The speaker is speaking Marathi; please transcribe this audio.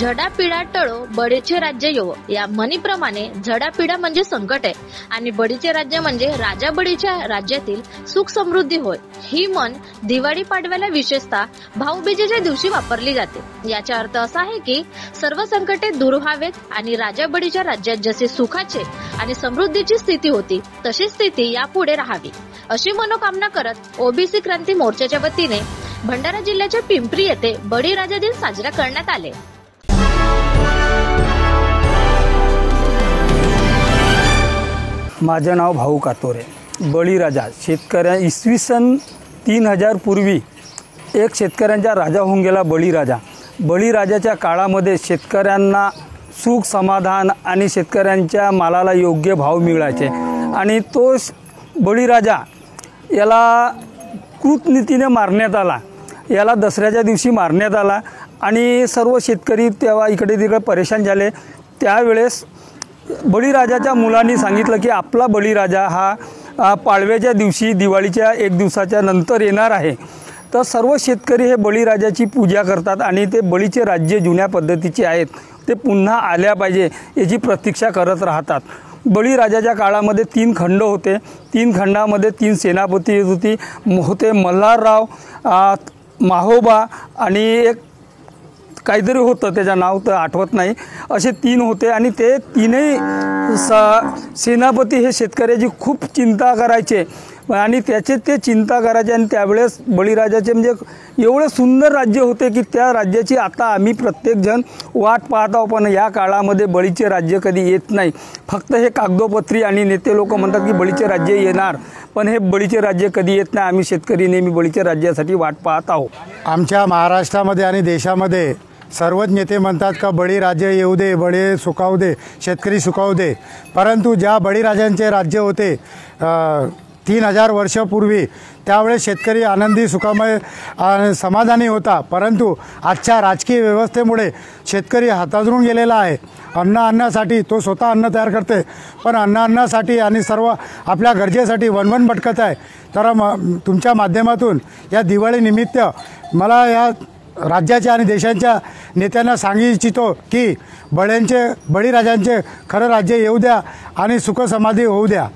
झडापिडा टळो बळीचे राज्य येवो या म्हणीप्रमाणे झडापिडा म्हणजे संकट आहे आणि बळीचे राज्य म्हणजे राजा बळीच्या राज्यातील सुख समृद्धी होय। ही म्हण दिवाळी पाडव्याला विशेषतः भाऊबीजेच्या दिवशी वापरली जाते। याचा अर्थ असा आहे की सर्व संकटे दूर व्हावेत आणि राजा बळीच्या राज्यात जसे सुखाचे आणि समृद्धीची स्थिती होती तशी स्थिती यापुढे राहावी अशी मनोकामना करत ओबीसी क्रांती मोर्चाच्या वतीने भंडारा जिल्ह्याच्या पिंपरी येथे बळीराजा दिन साजरा करण्यात आले। माझे नाव भाऊ कातोरे। बळीराजा शेतकऱ्या इसवी सन 3000 पूर्वी एक शेतकऱ्यांचा राजा होऊन गेला बळीराजा। बळीराजाच्या काळामध्ये शेतकऱ्यांना सुख समाधान आणि शेतकऱ्यांच्या मालाला योग्य भाव मिळायचे आणि तो बळीराजा याला कृतनीतीने मारण्यात आला। याला दसऱ्याच्या दिवशी मारण्यात आला आणि सर्व शेतकरी तेव्हा इकडे तिकडे परेशान झाले। त्यावेळेस बळीराजाच्या मुलांनी सांगितलं की आपला बळीराजा हा पाडव्याच्या दिवशी दिवाळीच्या एक दिवसाच्या नंतर येणार आहे। तर सर्व शेतकरी हे बळीराजाची पूजा करतात आणि ते बळीचे राज्य जुन्या पद्धतीचे आहेत ते पुन्हा आल्या पाहिजे याची प्रतीक्षा करत राहतात। बळीराजाच्या काळामध्ये 3 खंड होते। 3 खंडामध्ये 3 सेनापती होते मल्हारराव, माहोबा आणि एक काहीतरी होतं त्याचं नाव तर आठवत नाही। असे 3 होते आणि ते तीनही सेनापती हे शेतकऱ्याची खूप चिंता करायचे आणि त्याचे ते चिंता करायचे आणि त्यावेळेस बळीराजाचे म्हणजे एवढे सुंदर राज्य होते की त्या राज्याची आता आम्ही प्रत्येकजण वाट पाहत आहोत। पण या काळामध्ये बळीचे राज्य कधी येत नाही। फक्त हे कागदोपत्री आणि नेते लोक म्हणतात की बळीचे राज्य येणार, पण हे बळीचे राज्य कधी येत नाही। आम्ही शेतकरी नेहमी बळीच्या राज्यासाठी वाट पाहत आहोत। आमच्या महाराष्ट्रामध्ये आणि देशामध्ये सर्वच नेते म्हणतात का बळीराजे येऊ दे, बळी सुखावू दे, शेतकरी सुखावू दे। परंतु ज्या बळीराजांचे राज्य होते 3000 वर्षापूर्वी त्यावेळेस शेतकरी आनंदी सुखामय समाधानी होता। परंतु आजच्या राजकीय व्यवस्थेमुळे शेतकरी हाताळून गेलेला आहे। अन्नासाठी तो स्वतः अन्न तयार करते पण अन्नासाठी आणि सर्व आपल्या गरजेसाठी वनवन भटकत आहे। तर तुमच्या माध्यमातून या दिवाळीनिमित्त मला या राज्याच्या आणि देशाच्या नेत्यांना सांगू इच्छितो की बळीराजांचे खरं राज्य येऊ द्या आणि सुख समाधी होऊ द्या।